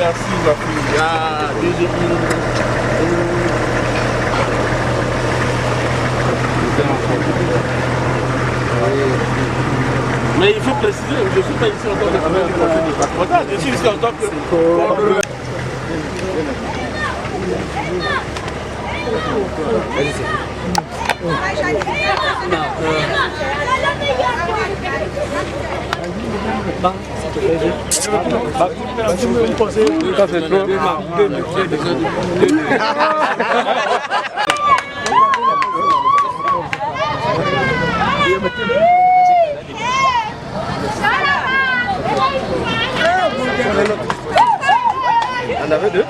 merci ma fille. Ah, mais il faut préciser, je ne suis pas ici en tant que conseiller départemental, je suis ici en tant que... On avait deux.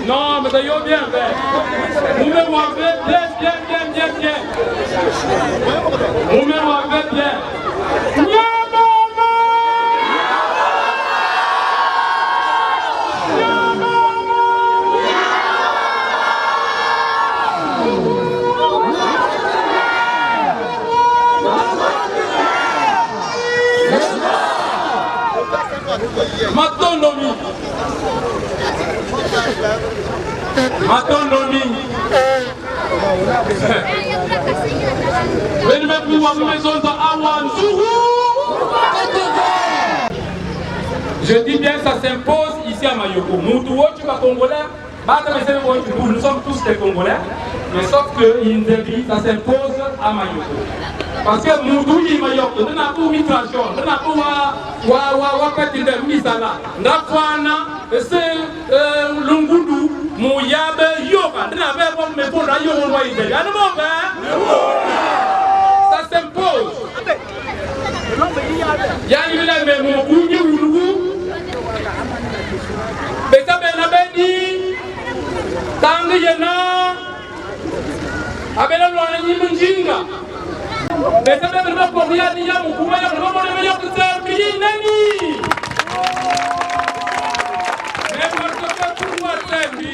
Non, mais d'ailleurs bien fait. Vous me voyez bien. Vous me voyez bien. Je dis bien, ça s'impose ici à Mayoko. Nous sommes tous des Congolais, mais sauf que ça s'impose à Mayoko. Parce que Moutou yi Mayoko, nous n'avons pas migration, nous n'avons pas misala, c'est Lungudu, Mouyabe, Yoga, nous n'avons pas mais pour la Yoga, ça s'impose. Yangi mais Moukouni Oulou, Beta Benabeni, Tangayana, Abela Lani Munjinga. Mais ça ne va pas rien dire, vous pouvez le meilleur que ça, mais Nani. Mais pourquoi Tembi?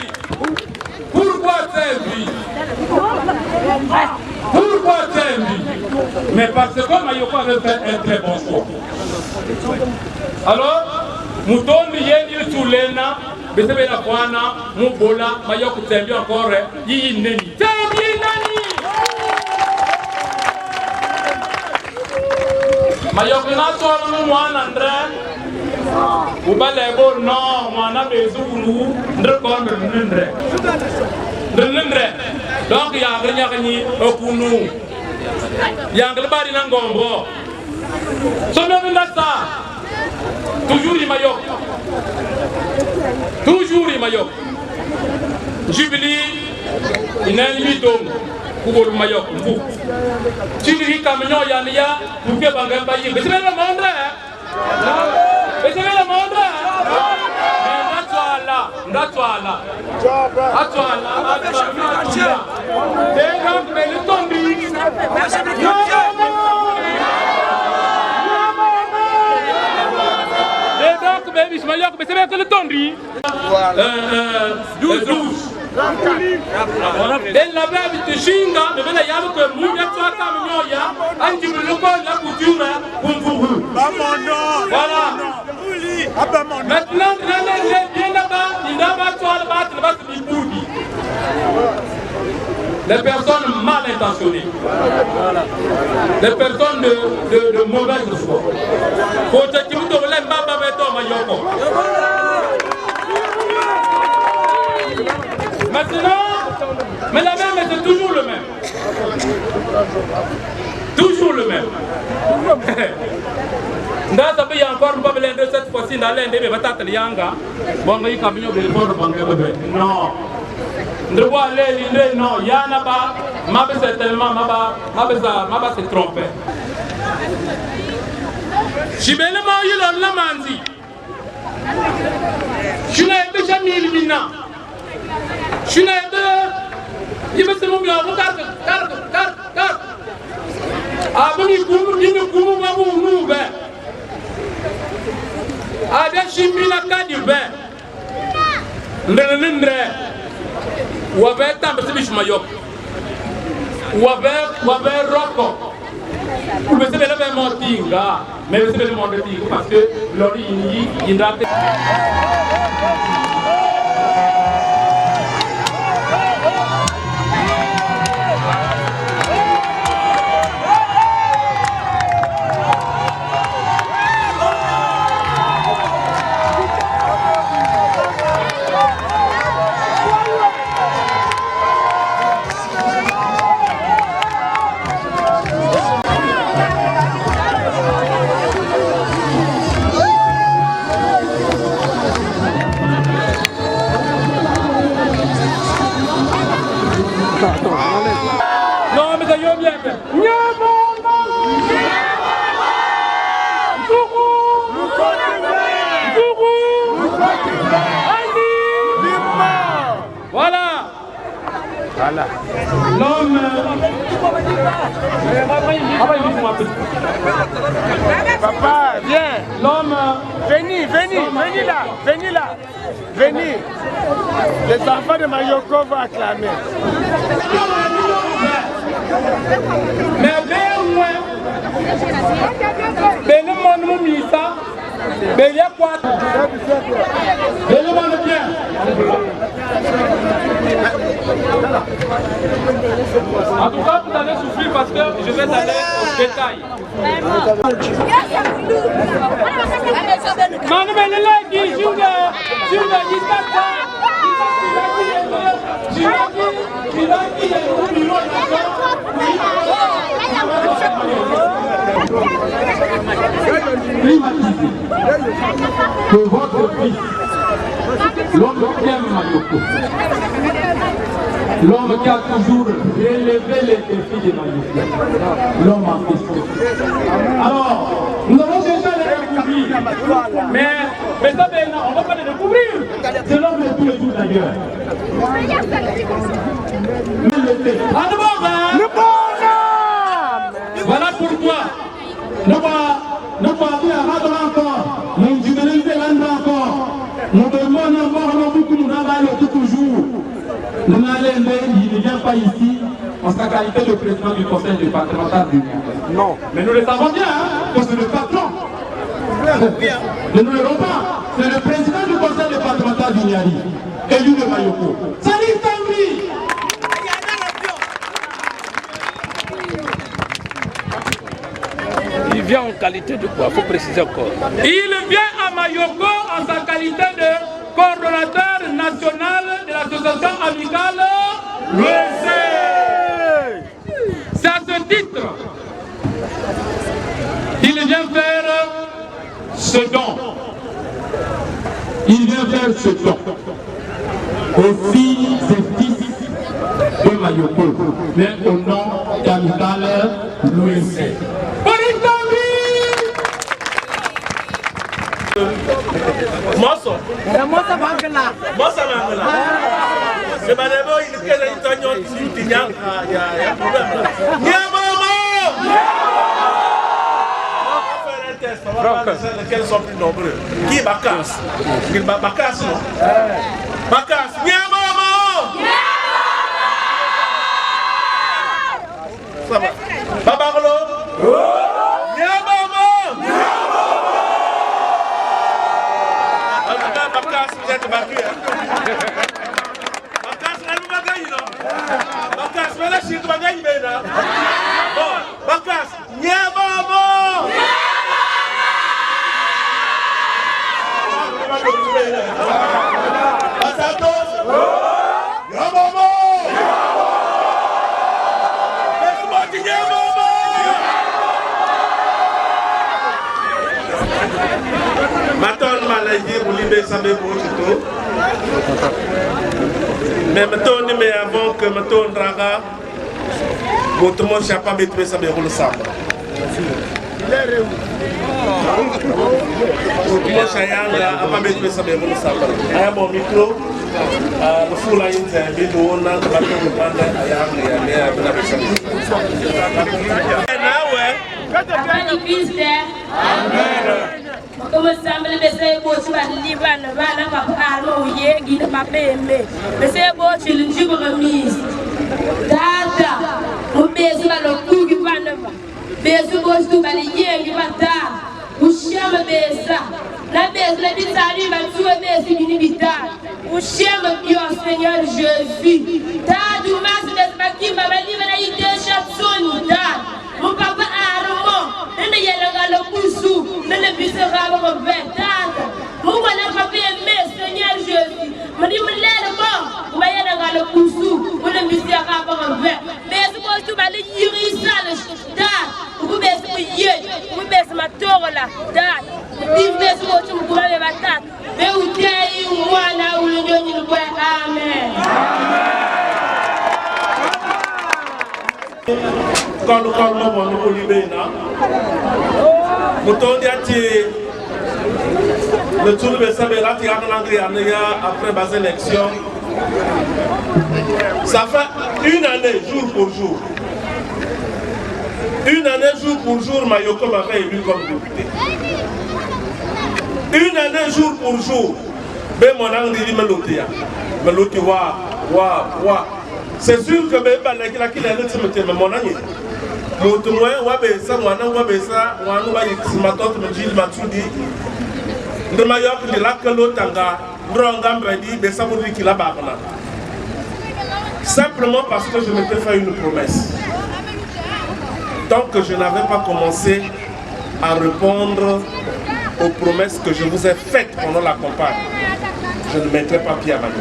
Pourquoi Tembi? Mais parce que Mayoko avait fait un très bon choix. Alors, Mouton Yéni Toulena, Besébé la Kwana, Moubola, Mayoko Tembi encore, Yi Neni. Tembi Nani! Mayoko Nassou, Mouan André, Oubalebo, non, Mouana Bezou, Ndrekon, Ndre. Donc il y a rien au Kounou. Il y a un global dans Gombo. Toujours il Mayoc. Toujours il Mayoc. Jubilee, il n'a ni d'homme pour le Mayoc. Jubilee, camion, Yania, pour que Bangal Bayi. Mais c'est le monde. Mais c'est le monde. Natwala. que le tondri 12. Et la veille de Chinga, de la Yam que Mouya Tsaka Mignoya, Anti Local, la couture, pour voilà. Maintenant, bien là-bas, il n'a pas de battre les bouddhis. Les personnes mal intentionnées, les personnes de mauvaise foi. Faut que tu me donnes Baba Beto Mayoko. Maintenant, mais la même, c'est toujours le même. Toujours le même. Il y a encore un peu de cette fois-ci dans l'Inde, mais va Yanga. Bon, il y a un camion de l'effort de non. Ne vois les non, il y en a pas. Ma c'est tellement, ma c'est trompé. Je vais le manger la manzi. Je n'ai pas jamais éliminé. Je n'ai pas. Il me semble que carte. Ah, bon, il couvre, nous, ah, bien, je suis la carte du bain. Ou avec Tambasibish Mayok, ou avec Rocco, ou bien c'est le même montinga, mais c'est le monde de parce que l'origine, il a. Non, mais ça y est bien. Voilà. L'homme. Papa, viens. L'homme. Venez là. Venez. Les enfants de Mayoko vont acclamer. Mais bien moins. Ben le monde misa. Ben il y a quoi? Ben le monde bien. En tout cas, vous allez souffrir parce que je vais aller au détail. Que votre fils, l'homme qui aime Mayoko, l'homme qui a toujours relevé les défis de Mayoko, l'homme en question. Alors, nous avons déjà les découvrir, mais ça, on ne va pas les découvrir. C'est l'homme de tous les jours d'ailleurs. Voilà pourquoi nous partons à rendre encore, nous jubilisons encore, nous demandons encore beaucoup, nous avons toujours. Il ne vient pas ici en sa qualité de président du conseil départemental du Niari. Non. Mais nous le savons bien, que c'est le patron. Ne nous le pas, c'est le président du conseil départemental du Niari, élu de Mayoko. Salut Tambri! Il vient en qualité de quoi? Il faut préciser encore. Il vient à Mayoko en sa qualité de coordonnateur national de l'association amicale l'OSC. C'est à ce titre qu'il vient faire ce don. Il vient faire ce don aux filles et fils de Mayoko, mais au nom d'amicale l'OSC. Mosso. Mosso Mangala. C'est madame, il est quel italien qui il y a un problème. On va faire un test. voir lesquels sont plus nombreux. Qui est Bakas? Bakas, non? Bakas, Niamomo! Ça va. Babarlo? Niamomo! Bakas, vous êtes battu. Bakas, elle m'a gagné, non? Bakas, mais là, je suis gagné, maintenant. Bon, Bakas, Niamomo! Basatos! Niamomo! Maton maladie pour libérer sa bébé au château. Mais maton mais avant que maton draga, votre monde n'a pas bétoué sa bébé au sable. Votre monde n'a pas bétoué sa bébé au sable. Il y a mon micro. Le fou là, il y a un bidon, on a un bateau de bande, il y a un Como samble bese bo ci ba liban ba na ba armo ye gi na ba pembe bese bo ci lu jibo remise data mo bese ba lo ku gi ba na ba bese bo ci ba li ye gi ba ta u shama besa la bese la bitari ba tu bese gi ni bitar u shama Dieu Seigneur Jésus ta du mas bese ba ki ba li ba na ide chatoni da mo papa armo nene yela ngalo kusu nene bise raba ko vetata mo wala ka be me Seigneur Jésus mani mlele mo ma yela ngalo kusu mo ne bise raba ko vet bese ko tu bale yiri sale da ko bese ko ye ko bese ma torola da di bese ko tu ko be batata be u tei mwana ule nyonyi ko amen. Quand nous parlons de Libéna, nous avons dit le tour de Sabela qui a après les élections. Ça fait une année, jour pour jour. Une année, jour pour jour, Mayoko m'avait élu comme député. Une année, jour pour jour, ben mon anglais me l'otia. Me l'otia, wa. C'est sûr que ben la qui l'a dit, mais mon ami. Motumwe wabesa mwana wabesa wanu ba yiksimatot mjil matudi ndema yok ni lakalo tanga ndronga mbredi besa mudi kila babana simplement parce que je m'étais fait une promesse tant que je n'avais pas commencé à répondre aux promesses que je vous ai faites pendant la campagne, je ne mettrai pas pied à Mayoko.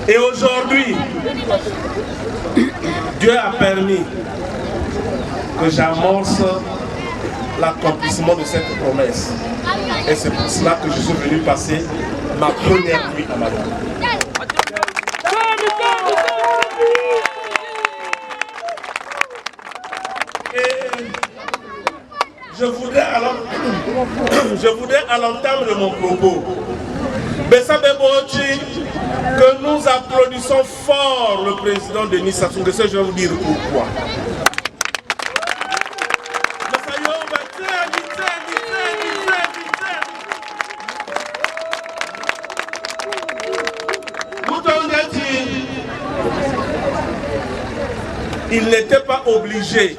Et aujourd'hui, Dieu a permis que j'amorce l'accomplissement de cette promesse. Et c'est pour cela que je suis venu passer ma première nuit à Mayoko. Et je voudrais à l'entame de mon propos que nous applaudissons fort le président Denis Sassou Nguesso. Je vais vous dire pourquoi. Il n'était pas obligé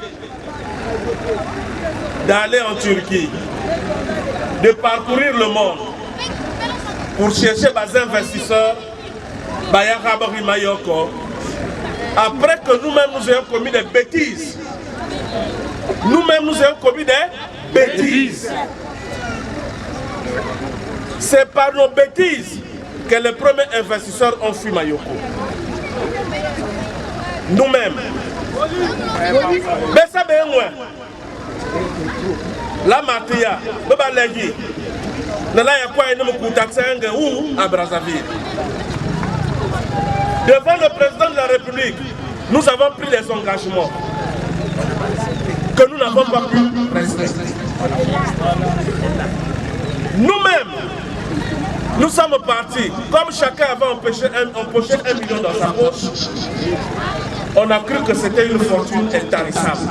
d'aller en Turquie, de parcourir le monde pour chercher des investisseurs, Mayoko, après que nous-mêmes nous ayons commis des bêtises. Nous-mêmes nous ayons commis des bêtises. C'est par nos bêtises que les premiers investisseurs ont fui Mayoko. Nous-mêmes. Mais ça bien loin. La Matia, Baba Legui, à Brazzaville. Devant le président de la République, nous avons pris des engagements que nous n'avons pas pu respecter. Nous-mêmes, nous sommes partis, comme chacun avait empoché 1 million dans sa poche, on a cru que c'était une fortune intarissable.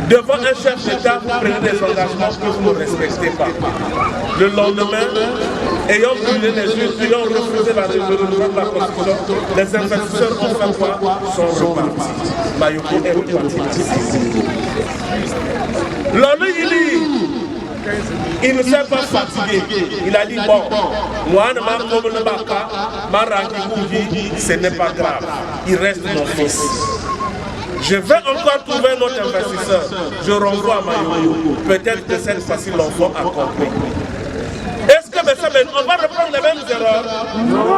Devant un chef d'État, vous prenez des engagements que vous ne respectez pas. Le lendemain, ayant brûlé les yeux, ayant refusé la résolution de la Constitution, les investisseurs ont fait quoi? Sont repartis. Mayoko est reparti. L'homme, il ne s'est pas fatigué. Il a dit, bon, moi, ce n'est pas grave. Il reste mon fils. Je vais encore trouver un autre investisseur. Je renvoie à Mayoko. Peut-être que cette fois-ci, l'enfant a compris. Est-ce que on va reprendre les mêmes erreurs? Non!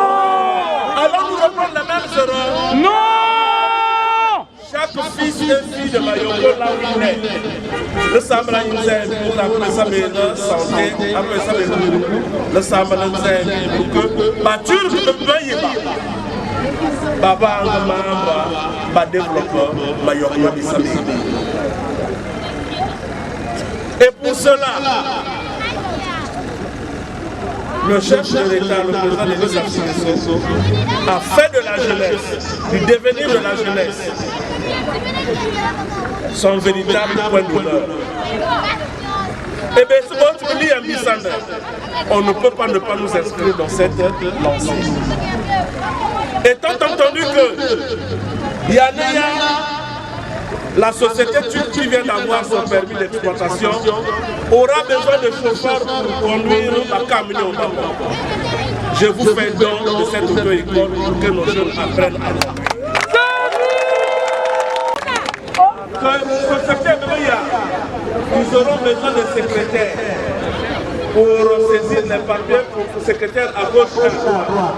Allons-nous reprendre les mêmes erreurs? Non! Chaque fils et fille de Mayoko, là où il est, le Sambra Inzeb, pour appeler ça mes santé, appeler ça mes le Sambra Inzeb, pour que Batur ne paye pas. Baba Angama, ba développeur, Mayoko Bissamé. Et pour cela, le chef de l'État, le président de l'État, a fait de la jeunesse, du devenir de la jeunesse, son véritable point d'honneur. Et bien, ce que tu me dis, Ambissander, on ne peut pas ne pas nous inscrire dans cette lancée. Étant entendu que Yanéa, la société qui vient d'avoir son permis d'exploitation, aura besoin de chauffeurs pour conduire la camion d'abord. Je vous fais don de cette auto-école pour que nos jeunes apprennent à conduire. Ils auront besoin de secrétaires pour saisir les papiers pour secrétaire à gauche et à droite.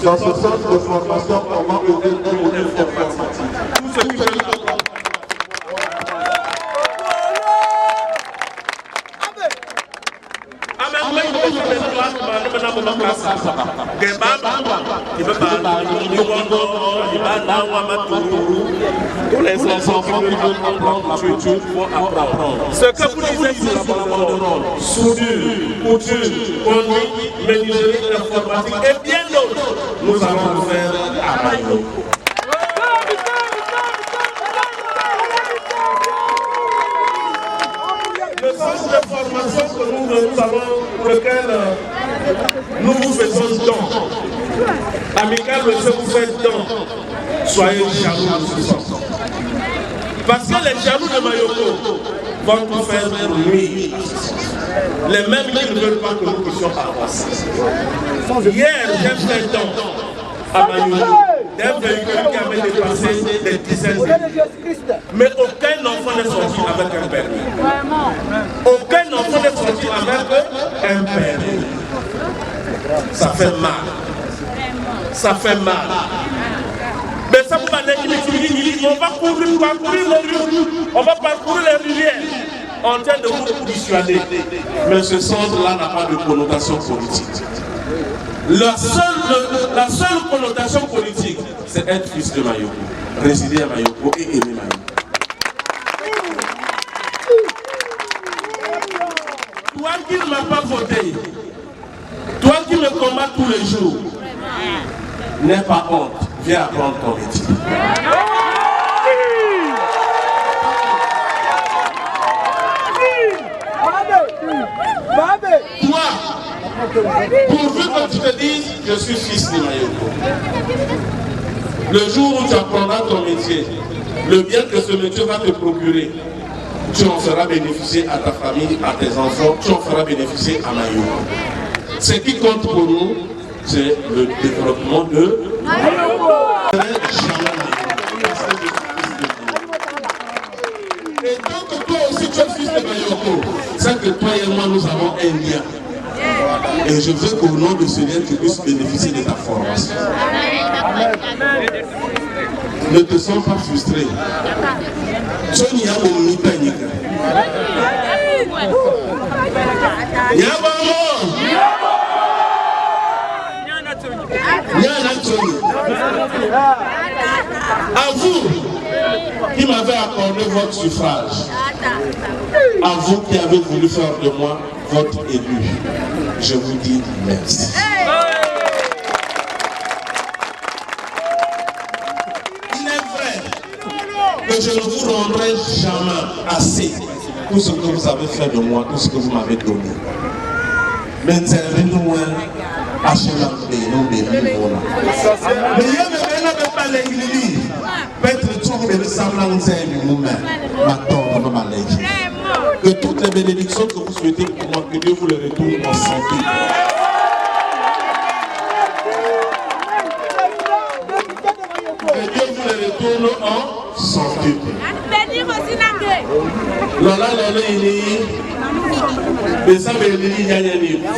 Dans ce sens de formation, on va ouvrir un modèle informatique. Tout ce qui veut apprendre. Tous les enfants qui veulent apprendre la culture vont apprendre. Ce que vous disiez sur la banderole, soudure, couture, conduite, menuiserie, informatique et bien d'autres, nous allons le faire à Mayoko. Le centre de formation que nous avons, pour lequel nous vous faisons don. Amical, monsieur, vous faites don. Soyez jaloux de ce centre. Parce que les jaloux de Mayoko vont tout faire pour lui. Les mêmes qui ne veulent pas que nous puissions avancer. Hier, j'ai fait don à Mayoko. D'un véhicule qui avait dépassé des dizaines de. Mais aucun enfant n'est sorti avec un permis. Aucun enfant n'est sorti avec un permis. Ça fait mal. Ça fait mal. Mais ça vous va on va parcourir les rues, on va parcourir les rivières en train de vous dissuader. Mais ce centre-là n'a pas de connotation politique. La seule connotation politique, c'est être fils de Mayoko, résider à Mayoko et aimer Mayoko. Toi qui ne m'as pas voté, toi qui me combats tous les jours, n'aie pas honte, viens apprendre ton métier. Toi, pourvu que tu te dises, je suis fils de Mayoko. Le jour où tu apprendras ton métier, le bien que ce métier va te procurer, tu en feras bénéficier à ta famille, à tes enfants, tu en feras bénéficier à Mayoko. Ce qui compte pour nous, c'est le développement de Mayoko. Et tant que toi aussi tu es fils de Mayoko, c'est que toi et moi nous avons un lien. Et je veux qu'au nom de ce lien, tu puisses bénéficier de ta formation. Ne te sens pas frustré. À vous qui m'avez accordé votre suffrage, à vous qui avez voulu faire de moi votre élu, je vous dis merci. Il est vrai que je ne vous rendrai jamais assez tout ce que vous avez fait de moi, tout ce que vous m'avez donné. Mais nous que toutes les bénédictions que vous souhaitez pour moi, que Dieu vous les retourne en santé. Que Dieu vous les retourne en santé.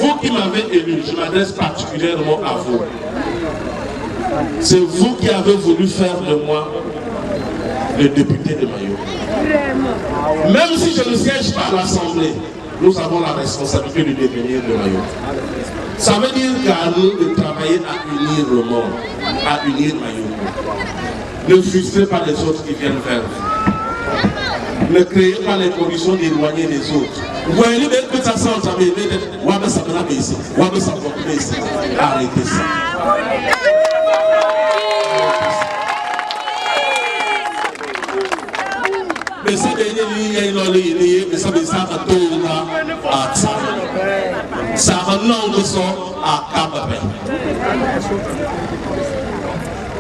Vous qui m'avez élu, je m'adresse particulièrement à vous. C'est vous qui avez voulu faire de moi le député de Mayoko. Même si je ne siège pas à l'Assemblée, nous avons la responsabilité de devenir de Mayoko. Ça veut dire qu'à nous de travailler à unir le monde, à unir Mayoko. Ne frustrez pas les autres qui viennent vers vous. Ne créez pas les conditions d'éloigner les autres. Vous voyez bien que ça sent, ça veut arrêtez ça. Mais ça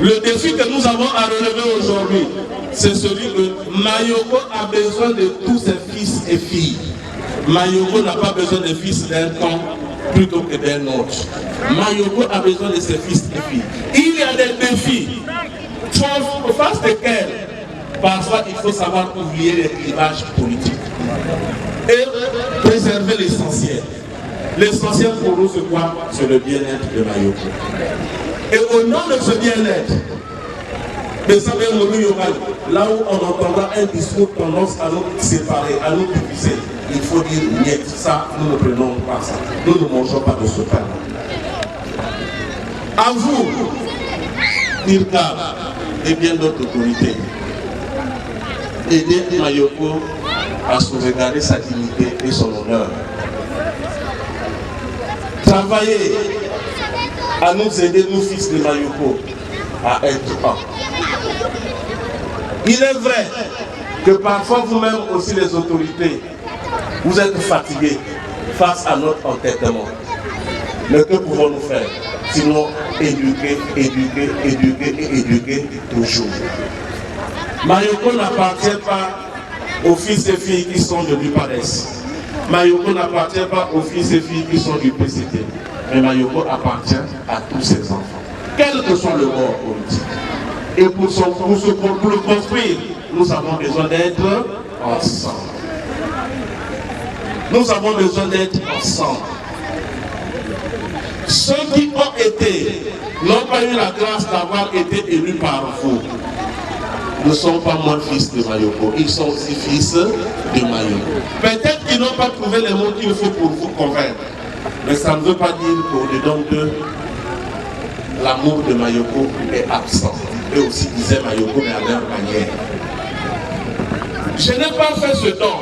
le défi que nous avons à relever aujourd'hui, c'est celui que Mayoko a besoin de tous ses fils et filles. Mayoko n'a pas besoin des fils d'un camp plutôt que d'un autre. Mayoko a besoin de ses fils et filles. Il y a des défis face desquels parfois il faut savoir oublier les clivages politiques et préserver l'essentiel. L'essentiel pour nous, c'est quoi? C'est le bien-être de Mayoko. Et au nom de ce bien-être, là où on entendra un discours tendance à nous séparer, à nous diviser, il faut dire niet, ça, nous ne prenons pas ça. Nous ne mangeons pas de ce pain. À vous, Irka et bien d'autres autorités, aider Mayoko à sauvegarder sa dignité et son honneur. Travailler à nous aider, nous fils de Mayoko, à être un. Il est vrai que parfois vous-même aussi les autorités, vous êtes fatigués face à notre entêtement. Mais que pouvons-nous faire? Sinon éduquer, éduquer, éduquer et éduquer toujours. Mayoko n'appartient pas aux fils et filles qui sont de l'UPADES. Mayoko n'appartient pas aux fils et filles qui sont du PCT. Mais Mayoko appartient à tous ses enfants, quel que soit le bord politique. Et pour le construire, nous avons besoin d'être ensemble. Nous avons besoin d'être ensemble. Ceux qui ont été, n'ont pas eu la grâce d'avoir été élus par vous, ne sont pas moins fils de Mayoko, ils sont aussi fils de Mayoko. Peut-être qu'ils n'ont pas trouvé les mots qu'il faut pour vous convaincre, mais ça ne veut pas dire qu'au-dedans d'eux, l'amour de Mayoko est absent. Eux aussi disaient Mayoko, mais à leur manière. Je n'ai pas fait ce don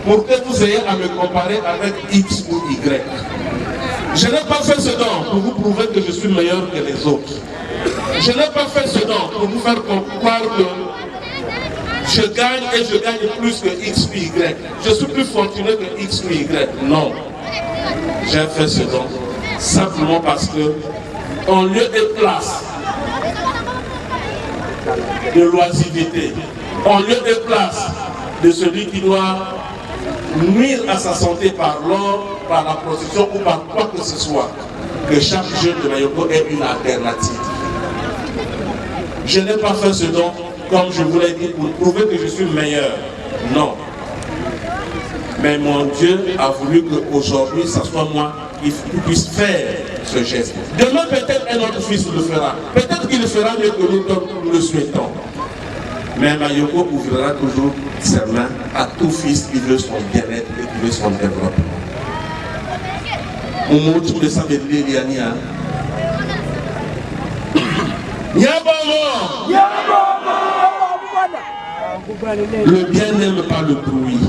pour que vous ayez à me comparer avec X ou Y. Je n'ai pas fait ce don pour vous prouver que je suis meilleur que les autres. Je n'ai pas fait ce don pour vous faire croire que je gagne et je gagne plus que X ou Y. Je suis plus fortuné que X ou Y. Non. J'ai fait ce don simplement parce que, en lieu et place de l'oisiveté, en lieu et place de celui qui doit nuire à sa santé par l'or, par la prostitution ou par quoi que ce soit, que chaque jeune de Mayoko ait une alternative. Je n'ai pas fait ce don, comme je vous l'ai dit, pour prouver que je suis meilleur. Non. Mais mon Dieu a voulu qu'aujourd'hui, ce soit moi qui puisse faire ce geste. Demain, peut-être un autre fils le fera. Peut-être qu'il le fera mieux que nous, comme nous le souhaitons. Mais Mayoko ouvrira toujours ses mains à tout fils qui veut son bien-être et qui veut son développement. Le bien n'aime pas le bruit.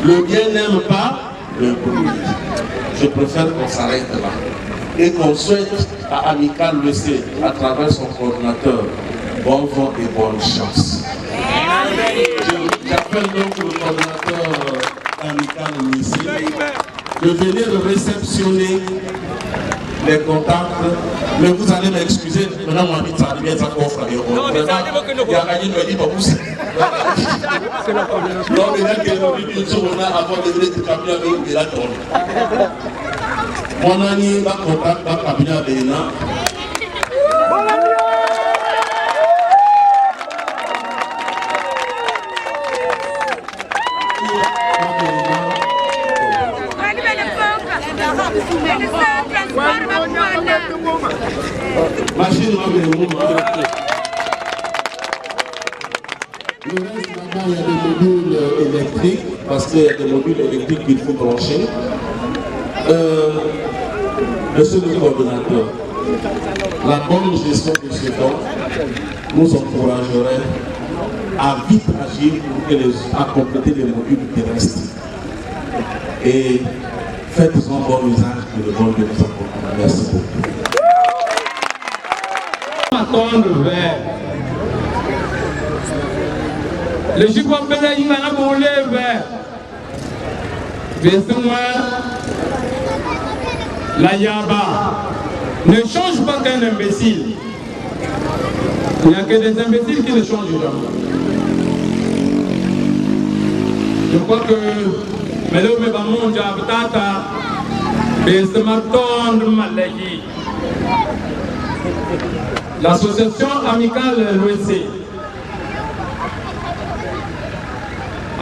Le bien n'aime pas le bruit. Je préfère qu'on s'arrête là et qu'on souhaite à Amical Le C, à travers son coordinateur, bon vent et bonne chance. J'appelle donc le coordinateur amical ici de venir réceptionner les contacts, mais vous allez m'excuser, maintenant mon ami ça bien ça coffre. Non, mais ça me dit pas pousser. Non, mais là, que on a avant de venir du cabinet avec la tourne. Mon ami va contact dans le cabinet avec Léna. Machine, le reste là-bas, il y a des modules électriques, parce qu'il y a des modules électriques qu'il faut brancher. Monsieur le coordonnateur, la bonne gestion de ce temps nous encouragerait à vite agir à compléter les modules terrestres. Et faites-en bon usage de le bon de nous accompagner. Merci beaucoup. Attendre vers le Jikopele Ingana Boulé vers la Yaba ne change pas qu'un imbécile. Il n'y a que des imbéciles qui ne changent jamais. Je crois que Melo Mebamonja Tata Besematon Malagi. L'association amicale l'OEC.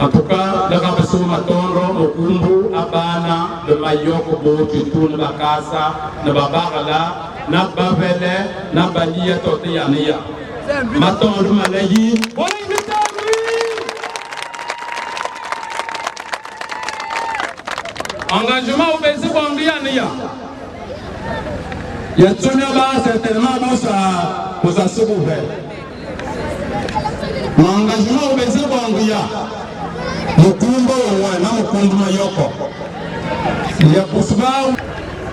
En tout cas, le Rabasso Matondro, Okumbu, Abana, de Mayoko, Botutoun, Bakasa, Nababarala, Nabavele, Nabalia, Toteania. Matondro Malayi. Engagement au BC Bandiania. Il y a certainement pour sa seconde. L'engagement au BC Bandia.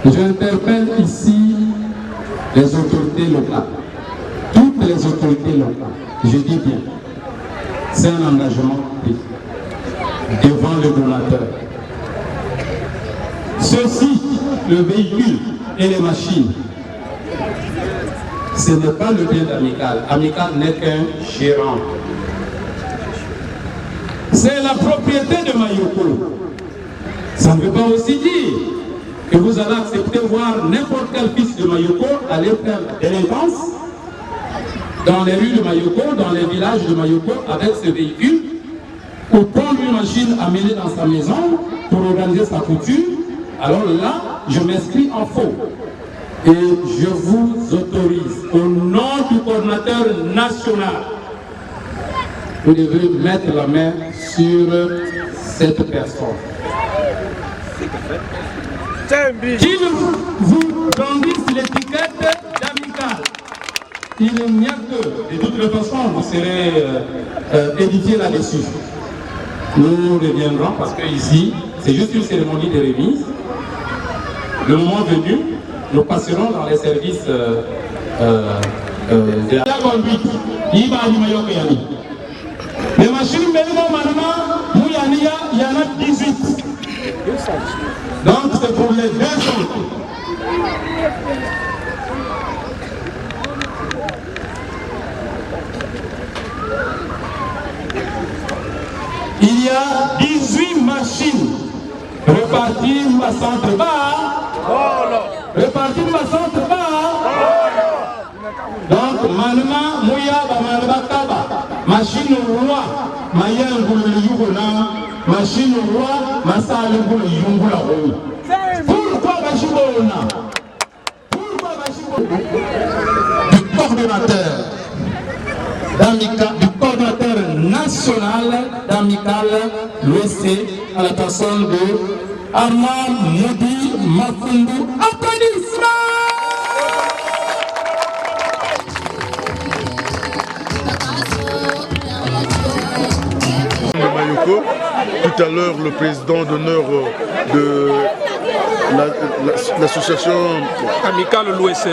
J'interpelle ici les autorités locales, toutes les autorités locales, je dis bien, c'est un engagement pris devant le donateur. Ceci, le véhicule et les machines, ce n'est pas le bien d'Amical. Amical n'est qu'un gérant. C'est la propriété de Mayoko. Ça ne veut pas aussi dire que vous allez accepter voir n'importe quel fils de Mayoko aller faire délinquance dans les rues de Mayoko, dans les villages de Mayoko avec ce véhicule, ou prendre une machine amenée dans sa maison pour organiser sa couture. Alors là, je m'inscris en faux. Et je vous autorise, au nom du coordinateur national, vous devez mettre la main sur cette personne. Qui vous brandisse l'étiquette d'Amical. Il n'y a que, de toute façon, vous serez édifié là-dessus. Nous reviendrons parce que ici, c'est juste une cérémonie de remise. Le moment venu, nous passerons dans les services de la conduite. Les machines, il y en a 18. Donc c'est pour les 2 autres. Il y a 18 machines reparties à centre-bas. Reparties à centre-bas. Donc, Malma, Mouya, Malma, Kaba, machine roi, Mayangoul, Yugona, machine roi, Massalengoul, Yungula. Pourquoi Bachibona? Pourquoi Bachibona? Du coordonnateur d'Amical, du coordonnateur national d'Amical, l'OEC, à la personne de Armand Moudi Mafundu. Applaudissements! Tout à l'heure, le président d'honneur de l'association Amical l'OSC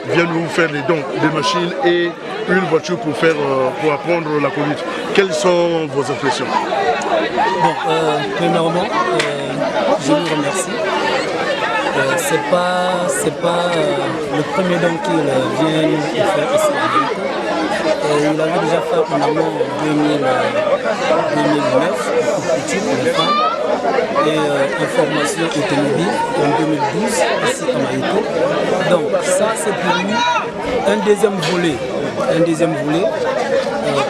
vient de vous faire des dons, des machines et une voiture pour apprendre la conduite. Quelles sont vos impressions? Bon, premièrement, je vous remercie. C'est pas le premier don qu'il vient nous faire ici à Amico. Il avait déjà fait en amont en 2009 pour les femmes et information automobile en 2012 ici à Amico. Donc ça c'est pour nous un deuxième volet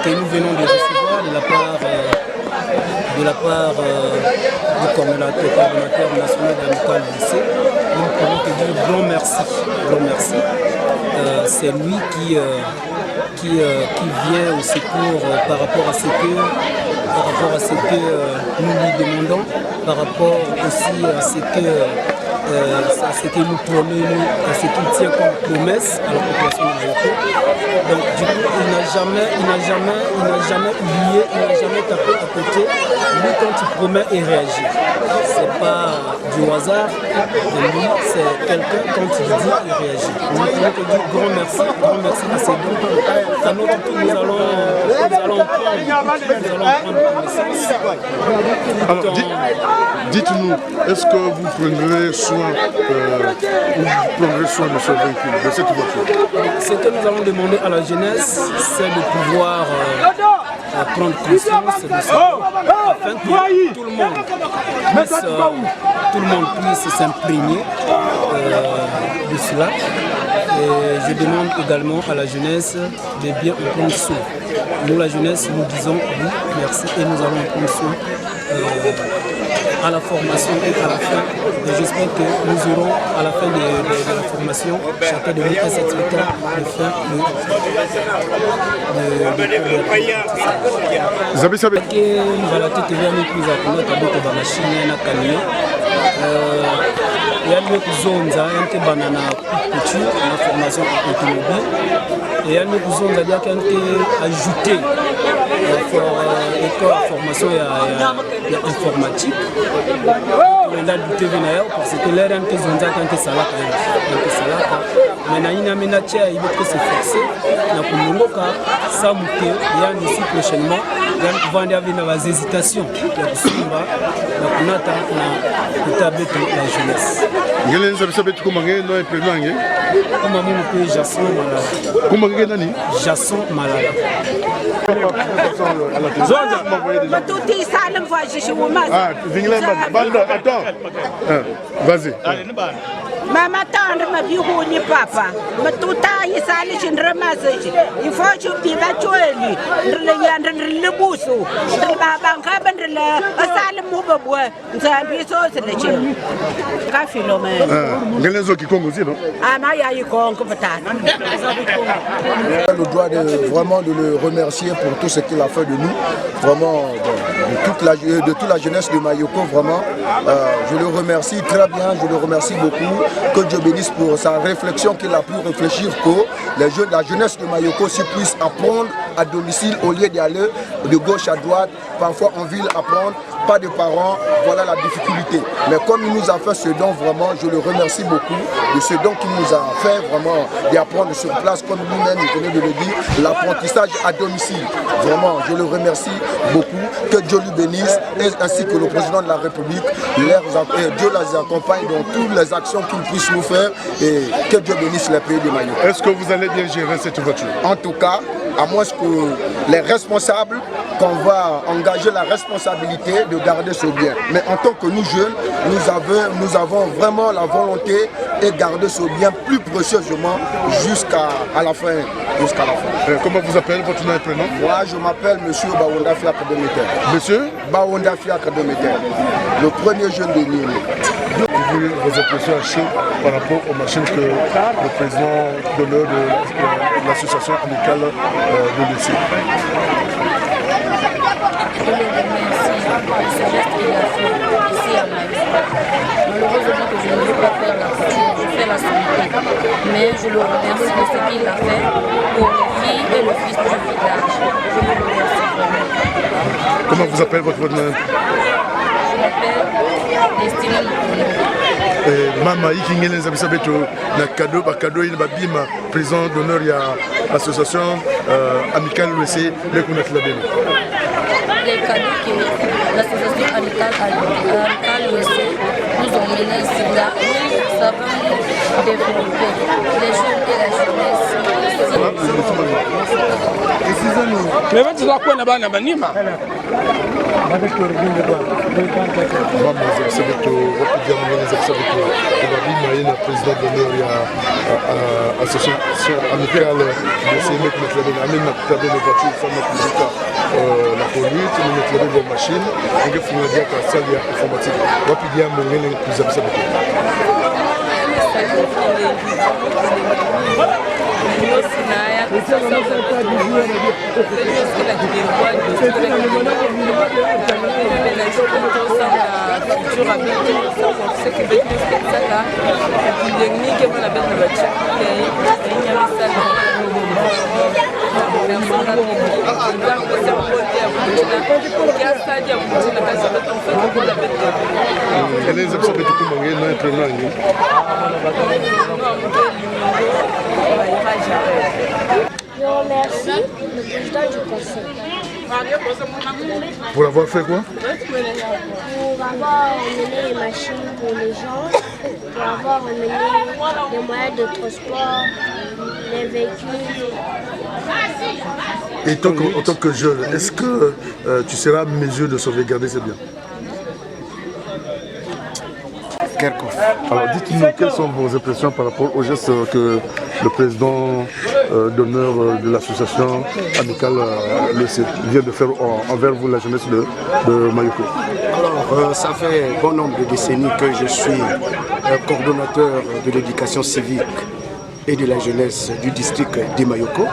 que nous venons de recevoir de la part du coordonnateur national d'Amical lycée. Nous pouvons te dire grand merci. C'est lui qui vient au secours par rapport à ce que nous lui demandons, par rapport aussi à ce que nous promet, à ce qu'il tient comme promesse à la population de Mayoko. Donc du coup, il n'a jamais oublié, il n'a jamais tapé à côté. Lui, quand il promet, il réagit. C'est pas du hasard de lui, c'est quelqu'un, quand il dit, il réagit. Nous voulons te dire grand merci à ces dons. À notre tour, nous allons prendre connaissance. Alors, dites-nous, est-ce que vous prendrez soin de ce véhicule, de cette voiture? Ce que nous allons demander à la jeunesse, c'est de pouvoir prendre conscience de ça, afin que tout le monde puisse s'imprégner de cela. Et je demande également à la jeunesse de bien en prendre soin. Nous, la jeunesse, nous disons oui, merci, et nous allons prendre soin à la formation et à la fin. Et j'espère que nous aurons à la fin de la formation, chacun de nous un certificat de fin de kuzonza yante banana couture na formation automobile et elle kuzonza dia kante ajouter école formation ya informatique on a douté venir parce que l'air yante zonza kante salaka mais na ina mena tia il faut se forcer na kulongoka ça muté ya ici prochainement ya vendre avec des hésitations ya kusimba na kunata na kutabeto la jeunesse. Ngelen sabe comment no est président Comment mon pays Jason Malala. Comment nani? Jason Malala. Vas-y. Maman tendre ma vie roule papa. Ma tout a y sale chin ramasse. Il faut que tu vas tuer lui. Le yandre le boussou. Le babanka ben le sale mouboua. Ça biso c'est le chien. Cafilomène. Ngelezo qui Congo aussi non? Ah ma ya y Congo peut-être. Le droit vraiment de le remercier pour tout ce qu'il a fait de nous. Vraiment de toute la jeunesse de Mayoko, vraiment. Je le remercie très bien, je le remercie beaucoup. Que Dieu bénisse pour sa réflexion qu'il a pu réfléchir que la jeunesse de Mayoko aussi puisse apprendre à domicile au lieu d'aller de gauche à droite, parfois en ville apprendre, pas de parents, voilà la difficulté. Mais comme il nous a fait ce don, vraiment, je le remercie beaucoup de ce don qu'il nous a fait, vraiment, d'apprendre sur place, comme lui-même, il venait de le dire, l'apprentissage à domicile. Vraiment, je le remercie beaucoup, que Dieu lui bénisse, ainsi que le président de la République, Dieu les accompagne dans toutes les actions qu'il puisse nous faire, et que Dieu bénisse les pays de Mayoko. Est-ce que vous allez bien gérer cette voiture? En tout cas, à moins que les responsables, qu'on va engager la responsabilité de garder ce bien. Mais en tant que nous jeunes, nous avons vraiment la volonté de garder ce bien plus précieusement jusqu'à la fin. Comment vous appelez votre nom et prénom? Moi, je m'appelle Monsieur Bawonda Fiacre de Méter. Monsieur Bawonda Fiacre de Méter, le premier jeune de l'île. Vos impressions à chaud par rapport aux machines que le président d'honneur de l'association amicale de lycée. Je le remercie pour ce geste qu'il a fait ici à Mayoko. Malheureusement que je ne veux pas faire la couture, je fais la santé. Mais je le remercie de ce qu'il a fait pour les filles et le fils du village. Je le remercie vraiment. Comment vous appelez votre nom? Je m'appelle Destinée Moukono. Mama Ikingele Zabisabeto, na cadeau, il va bima, président d'honneur, il y a l'association amicale l'OEC, les qu'on a fait la belle. Les cadeaux que l'association amicale l'OEC nous ont menés ici là, ça va nous développer les jeunes et la jeunesse. Mais va-tu voir quoi là-bas, Nabanima? président d'honneur, il y a l'association amicale de ces mecs qui mettent la voiture, ça met la conduite, ils mettent les machines, et ils font dire que ça, il y a informatique. Rapidement, il y a plus d'absolution. Je remercie le président du conseil. Pour avoir fait quoi? Pour avoir emmené les machines pour les gens, pour avoir emmené les moyens de transport, les véhicules. Et en tant que jeune, est-ce que tu seras en mesure de sauvegarder ces biens? Alors dites-nous, quelles sont vos impressions par rapport au geste que le président d'honneur de l'association amicale vient de faire envers vous, la jeunesse de Mayoko? Alors, ça fait bon nombre de décennies que je suis coordonnateur de l'éducation civique et de la jeunesse du district de Mayoko.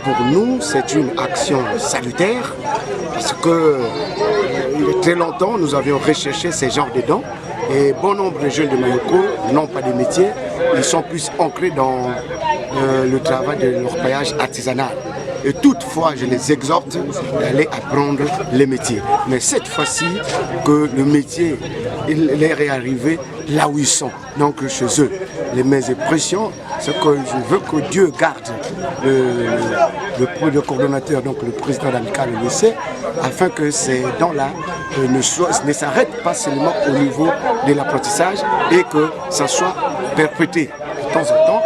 Pour nous, c'est une action salutaire parce que il y a très longtemps, nous avions recherché ces genres de dons. Et bon nombre de jeunes de Mayoko n'ont pas de métier, ils sont plus ancrés dans le travail de l'orpaillage artisanal. Et toutefois, je les exhorte d'aller apprendre les métiers. Mais cette fois-ci, que le métier il leur est arrivé là où ils sont, donc chez eux. Mes impressions, c'est que je veux que Dieu garde le coordonnateur, donc le président d'Amical l'OEC, afin que ces dons-là ne s'arrêtent pas seulement au niveau de l'apprentissage et que ça soit perpétué de temps en temps,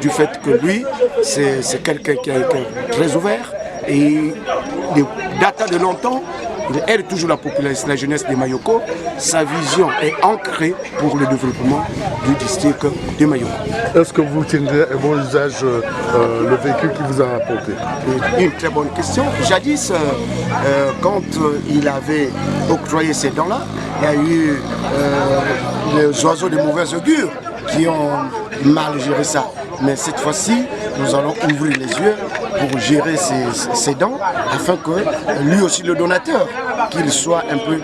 du fait que lui, c'est quelqu'un qui a été très ouvert et datant de longtemps, il aide toujours la population, la jeunesse de Mayoko. Sa vision est ancrée pour le développement du district de Mayoko. Est-ce que vous tiendrez à bon usage le véhicule qui vous a apporté? Une très bonne question. Jadis, quand il avait octroyé ces dons-là, il y a eu les oiseaux de mauvais augure qui ont mal géré ça. Mais cette fois-ci, nous allons ouvrir les yeux pour gérer ces dons, afin que lui aussi, le donateur, qu'il soit un peu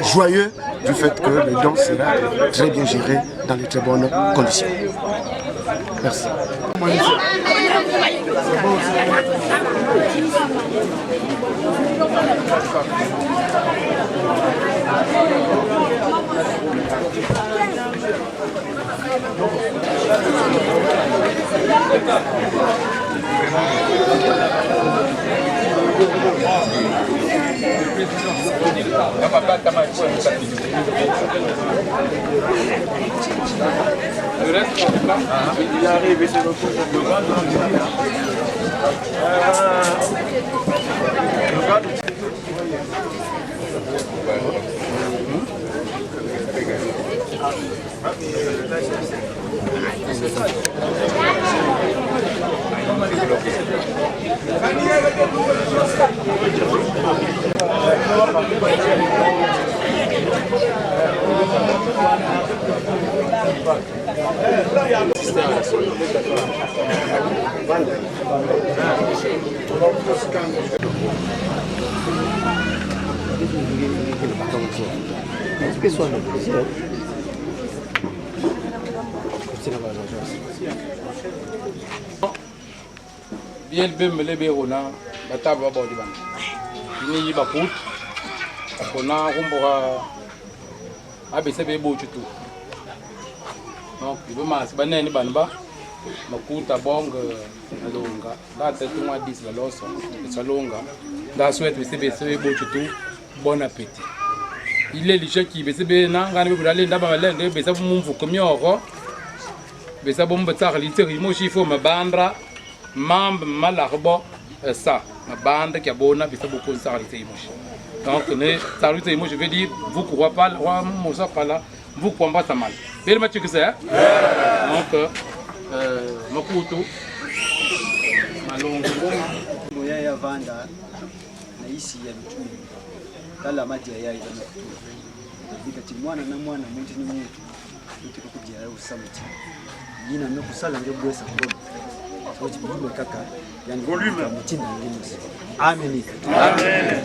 joyeux du fait que le don sera très bien géré dans de très bonnes conditions. Merci. Il arrive et c'est le coup bien bembele berona bataba ba di bana ni ba put kona kumboka abese be bo chutu donc il veut mas banene banba makuta bong alonga da tetu mwa 10 la loso salonga da souhaite bese bo chutu bon appétit il est les qui bese be na ngani be aller ndaba malende bese mumvu komyoro bese bomba tsaka literi mo chifo mabandra mambe malakbo ça ma bande qui a bona bese bo kon tsaka literi mo. Donc, moi je veux dire, vous ne croyez pas, vous ne croyez pas ça mal. Bien, Mathieu, que c'est? Donc, Makuto, Malongo, Moya Vanda, Naisi Yamtu, Kala Madia Yamtu, Vitatimwana, Namwana, Montini Mutu, Utia Summit. Yina no kusala ndio bwesa ngoma. Kwa sababu kaka, yani volume mtinda ngine. Amen. Amen.